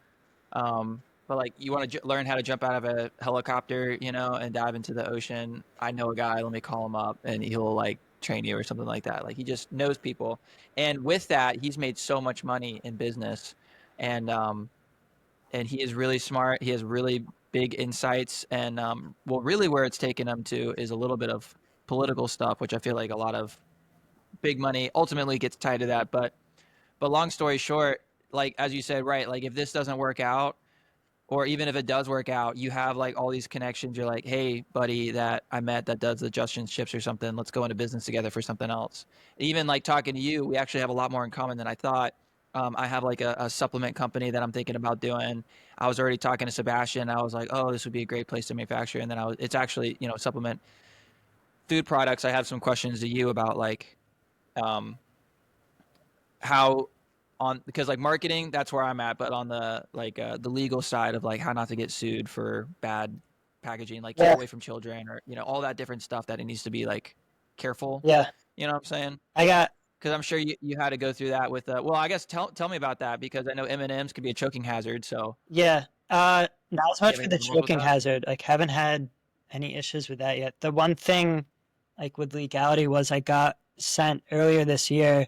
but like, you want to learn how to jump out of a helicopter, and dive into the ocean. I know a guy. Let me call him up, and he'll like train you or something like that. Like, he just knows people, and with that, he's made so much money in business, and and he is really smart. He has really big insights, and well, really where it's taken him to is a little bit of political stuff, which I feel like a lot of big money ultimately gets tied to that. But long story short, like as you said, right? Like if this doesn't work out, or even if it does work out, you have like all these connections. You're like, hey, buddy, that I met that does the Justin's chips or something. Let's go into business together for something else. Even like talking to you, we actually have a lot more in common than I thought. I have like a supplement company that I'm thinking about doing. I was already talking to Sebastian. I was like, oh, this would be a great place to manufacture. And then it's actually, supplement food products. I have some questions to you about like, um, how on because like marketing, that's where I'm at, but on the like the legal side of like how not to get sued for bad packaging, like keep Yeah, away from children, or all that different stuff that it needs to be like careful. yeah. You know what I'm saying? I got Because I'm sure you had to go through that with well, I guess tell me about that, because I know M&Ms could be a choking hazard. So yeah. Not as you much have for any the examples with choking that? hazard. Like, haven't had any issues with that yet. The one thing, like with legality, was I got sent earlier this year.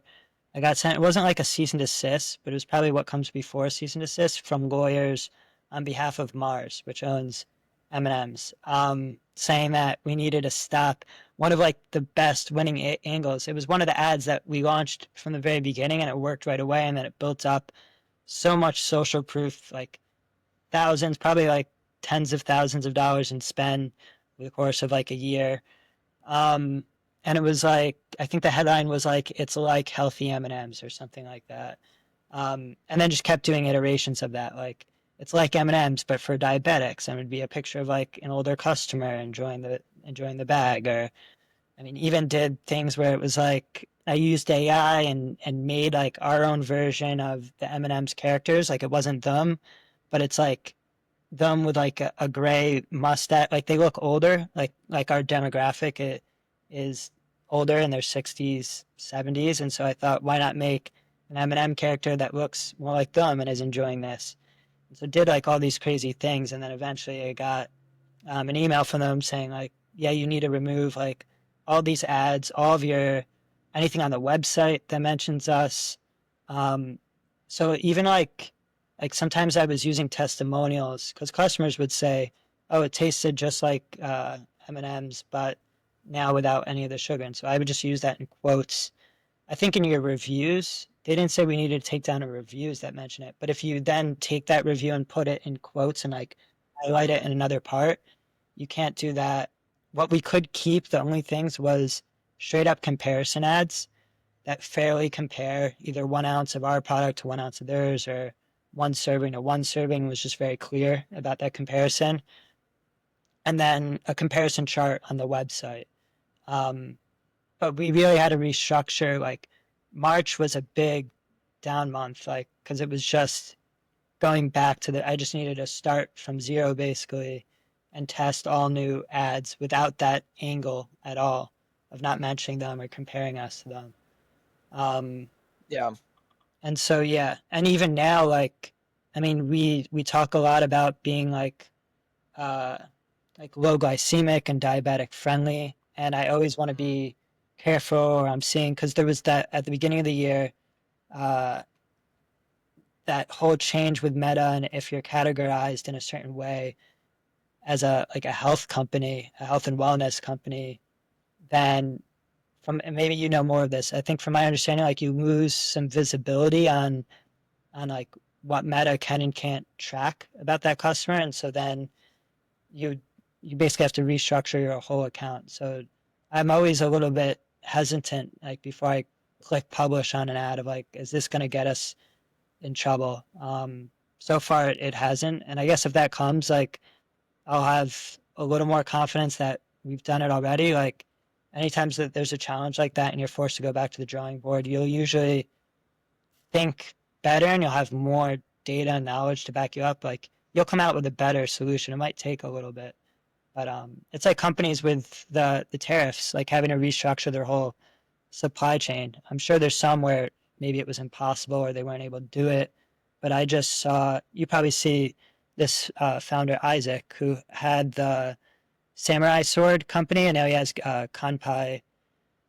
I got sent. It wasn't like a cease and desist, but it was probably what comes before a cease and desist from lawyers on behalf of Mars, which owns M&Ms, saying that we needed to stop one of like the best winning angles. It was one of the ads that we launched from the very beginning, and it worked right away, and then it built up so much social proof, like thousands, probably like tens of thousands of dollars in spend over the course of like a year. Um, and it was like, I think the headline was like, it's like healthy M&Ms or something like that. And then just kept doing iterations of that, like it's like M&Ms but for diabetics, and it would be a picture of like an older customer enjoying the bag. Or I mean, even did things where it was like I used AI and made like our own version of the M&M's characters. Like it wasn't them, but it's like them with like a gray mustache. Like they look older. Like our demographic is older in their 60s, 70s, and so I thought, why not make an M&M character that looks more like them and is enjoying this? And so did like all these crazy things, and then eventually I got an email from them saying like, yeah, you need to remove like all these ads, all of your anything on the website that mentions us. Um, so even like sometimes I was using testimonials because customers would say, "Oh, it tasted just like M&Ms, but now without any of the sugar." And so I would just use that in quotes. I think in your reviews, they didn't say we needed to take down the reviews that mention it, but if you then take that review and put it in quotes and like highlight it in another part, you can't do that. What we could keep, the only things was straight up comparison ads that fairly compare either 1 ounce of our product to 1 ounce of theirs, or one serving to one serving, was just very clear about that comparison. And then a comparison chart on the website. Um, but we really had to restructure. Like March was a big down month, like because it was just going back to I just needed to start from zero basically and test all new ads without that angle at all of not mentioning them or comparing us to them. Um, Yeah. and so yeah, and even now, like I mean, we talk a lot about being uh, like low glycemic and diabetic friendly, and I always want to Mhm. be careful. Or I'm seeing because there was that at the beginning of the year. Uh, that whole change with Meta, and if you're categorized in a certain way as a like a health company, a health and wellness company, then from and maybe you know more of this. I think from my understanding, like you lose some visibility on like what Meta can and can't track about that customer, and so then you you basically have to restructure your whole account. So I'm always a little bit hesitant, like before I click publish on an ad of like, is this going to get us in trouble? So far it hasn't, and I guess if that comes, like I'll have a little more confidence that we've done it already. Like anytime that there's a challenge like that and you're forced to go back to the drawing board, you'll usually think better and you'll have more data and knowledge to back you up. Like you'll come out with a better solution. It might take a little bit, but it's like companies with the tariffs, like having to restructure their whole supply chain. I'm sure there's some where maybe it was impossible or they weren't able to do it, but I just saw, you probably see this founder Isaac, who had the samurai sword company, and now he has Kanpai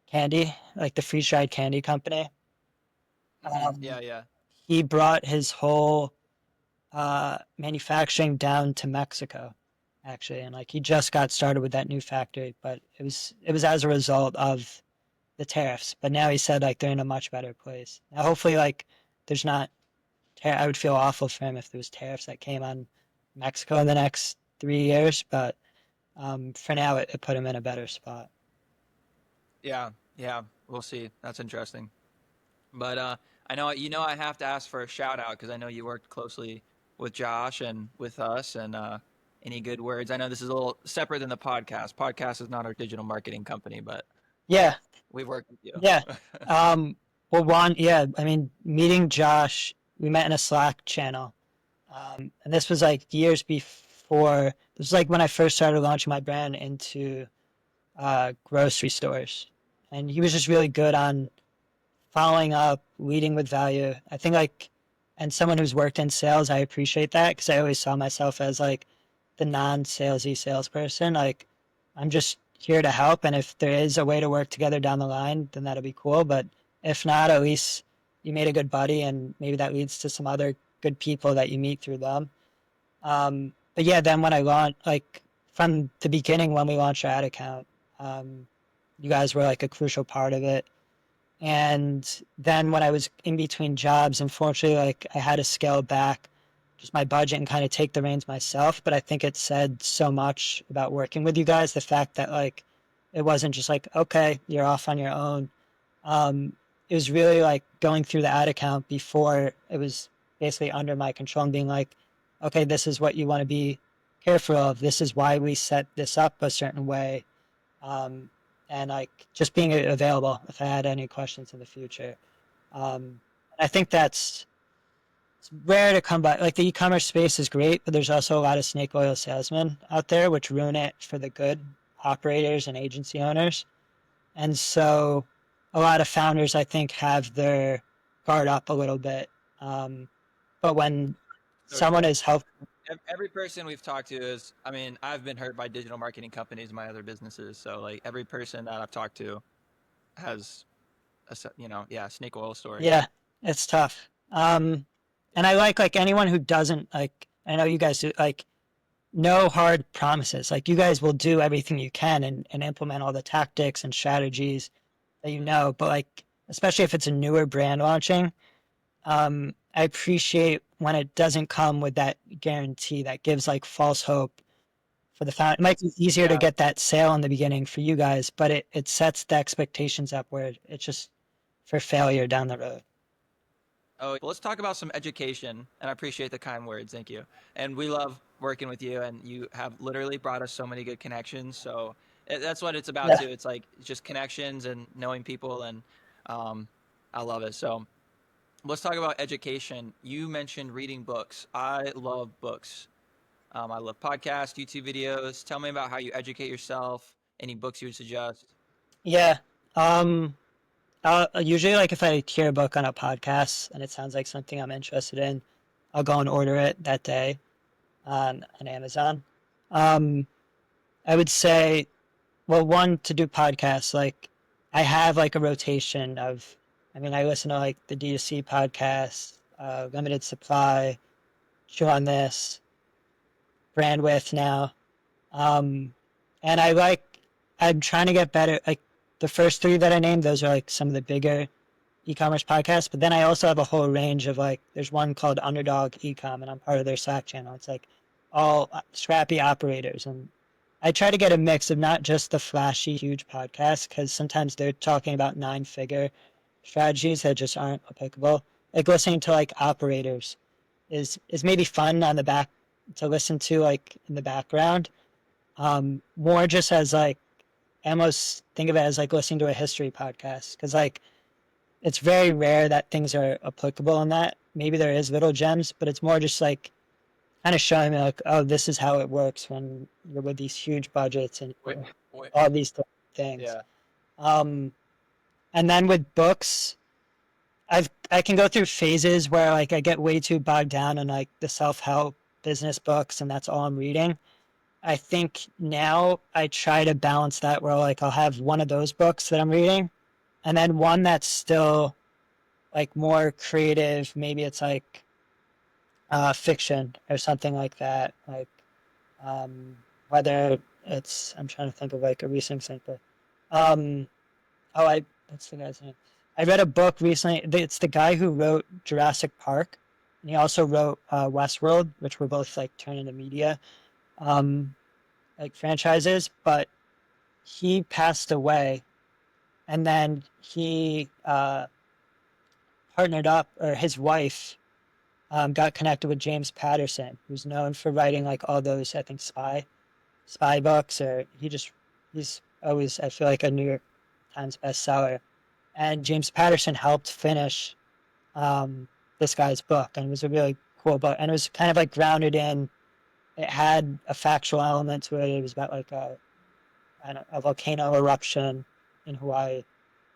Candy, like the freeze dried candy company. Mhm. Yeah, yeah. He brought his whole manufacturing down to Mexico, actually, and like he just got started with that new factory, but it was as a result of the tariffs. But now he said like they're in a much better place. Now, hopefully, like there's not. I would feel awful for him if there was tariffs that came on Mexico in the next 3 years, but for now, it put him in a better spot. Yeah, yeah, we'll see. That's interesting. But I know I have to ask for a shout out because I know you worked closely with Josh and with us. And any good words? I know this is a little separate than the podcast. Podcast is not our digital marketing company, but Yeah, we've worked with you. yeah. Well, yeah. I mean, meeting Josh, we met in a Slack channel, and this was like years before. This was like when I first started launching my brand into grocery stores, and he was just really good on following up, leading with value. I think like, and someone who's worked in sales, I appreciate that because I always saw myself as like the non-salesy salesperson. Like, I'm just here to help, and if there is a way to work together down the line, then that'll be cool. But if not, at least you made a good buddy, and maybe that leads to some other good people that you meet through them. But yeah, then when I launched, like from the beginning when we launched our ad account, you guys were like a crucial part of it. And then when I was in between jobs, unfortunately, like I had to scale back just my budget and kind of take the reins myself. But I think it said so much about working with you guys, the fact that like it wasn't just like, okay, you're off on your own. It was really like going through the ad account before it was basically under my control and being like, okay, this is what you want to be careful of. This is why we set this up a certain way. Um, and like just being available if I had any questions in the future. I think that's it's rare to come by. Like the e-commerce space is great, but there's also a lot of snake oil salesmen out there, which ruin it for the good operators and agency owners. And so a lot of founders, I think, have their guard up a little bit. But when So someone is helpful, every person we've talked to is, I mean, I've been hurt by digital marketing companies in my other businesses. So like every person that I've talked to has yeah, snake oil story. yeah, it's tough. And I like anyone who doesn't like. I know you guys do like no hard promises. Like you guys will do everything you can and implement all the tactics and strategies that you know. But like especially if it's a newer brand launching, I appreciate when it doesn't come with that guarantee that gives like false hope for the founder. It might be easier to Yeah. get that sale in the beginning for you guys, but it sets the expectations up where it's just for failure down the road. Oh, well, let's talk about some education, and I appreciate the kind words. Thank you. And we love working with you, and you have literally brought us so many good connections. So that's what it's about Yeah. too. It's like just connections and knowing people, and I love it. So let's talk about education. You mentioned reading books. I love books. I love podcasts, YouTube videos. Tell me about how you educate yourself. Any books you would suggest? Yeah. Um, usually, like if I hear a book on a podcast and it sounds like something I'm interested in, I'll go and order it that day on Amazon. Um, I would say, well, one to do podcasts. Like I have like a rotation of, I mean, I listen to like the D2C podcasts, Limited Supply, Chew on This, Brandwidth now. Um, and I'm trying to get better. Like the first three that I named, those are like some of the bigger e-commerce podcasts. But then I also have a whole range of like, there's one called Underdog Ecom, and I'm part of their Slack channel. It's like all scrappy operators, and I try to get a mix of not just the flashy, huge podcasts, because sometimes they're talking about nine-figure strategies that just aren't applicable. Like listening to like operators is maybe fun on the back to listen to like in the background. More just as like I almost think of it as like listening to a history podcast because like it's very rare that things are applicable in that. Maybe there is little gems, but it's more just like kind of showing me like, oh, this is how it works when you're with these huge budgets and Wait, wait. all these different things. Yeah. Um, and then with books, I can go through phases where like I get way too bogged down in like the self-help business books and that's all I'm reading. I think now I try to balance that where like I'll have one of those books that I'm reading and then one that's still like more creative. Maybe it's like fiction or something like that. Like um, whether it's, I'm trying to think of like a recent example. Um, oh, what's the guy's name? I read a book recently. It's the guy who wrote Jurassic Park, and he also wrote Westworld, which were both like turned into media, um, like franchises. But he passed away, and then he partnered up, or his wife got connected with James Patterson, who's known for writing like all those, I think, spy books, or he's always, I feel like, a New York Times bestseller. And James Patterson helped finish this guy's book, and it was a really cool book. And it was kind of like grounded in. It had a factual element to it. It was about like a volcano eruption in Hawaii.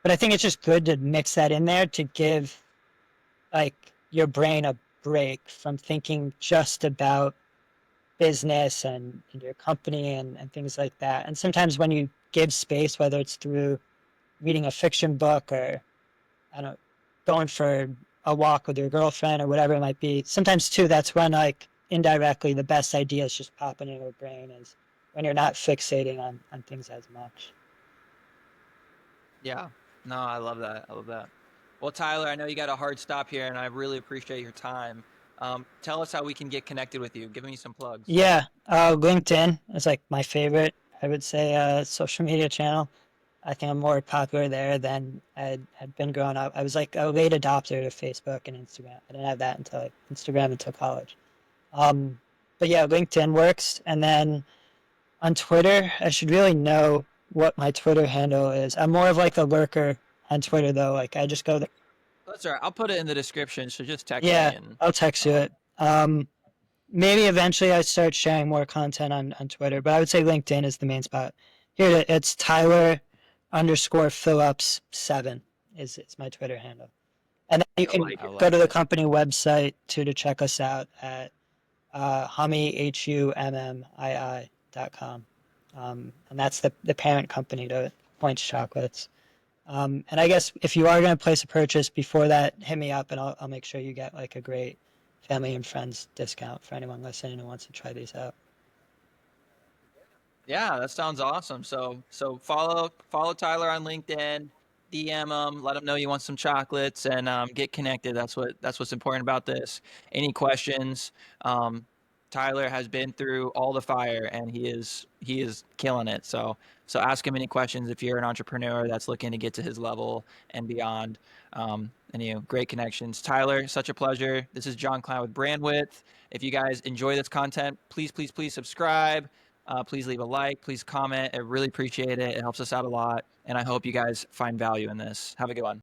But I think it's just good to mix that in there to give like your brain a break from thinking just about business and your company and things like that. And sometimes when you give space, whether it's through reading a fiction book or I don't know, going for a walk with your girlfriend or whatever it might be, sometimes too that's when like indirectly the best ideas just pop into your brain is when you're not fixating on things as much. Yeah. No, I love that. I love that. Well, Tyler, I know you got a hard stop here, and I really appreciate your time. Tell us how we can get connected with you. Give me some plugs. Yeah, LinkedIn is like my favorite, I would say, social media channel. I think I'm more popular there than I had been growing up. I was like a late adopter to Facebook and Instagram. I didn't have that until like, Instagram until college. Um, but yeah, LinkedIn works. And then on Twitter, I should really know what my Twitter handle is. I'm more of like a lurker on Twitter though. Like I just go there. That's all right. I'll put it in the description, so just text me Yeah, and I'll text you um, it. Maybe eventually I start sharing more content on Twitter, but I would say LinkedIn is the main spot. Here it's Tyler underscore Phillips 7 is my Twitter handle. And then you can I go like to the it. company website to check us out at hummii.com. And that's the parent company to Points Chocolates. And I guess if you are going to place a purchase before that, hit me up and I'll make sure you get like a great family and friends discount for anyone listening who wants to try these out. Yeah, that sounds awesome. So follow Tyler on LinkedIn, DM him, let him know you want some chocolates, and get connected. That's what's important about this. Any questions? Um, Tyler has been through all the fire, and he is killing it. So ask him any questions if you're an entrepreneur that's looking to get to his level and beyond. And great connections. Tyler, such a pleasure. This is John Klein with Brandwidth. If you guys enjoy this content, please subscribe. Please leave a like. Please comment. I really appreciate it. It helps us out a lot. And I hope you guys find value in this. Have a good one.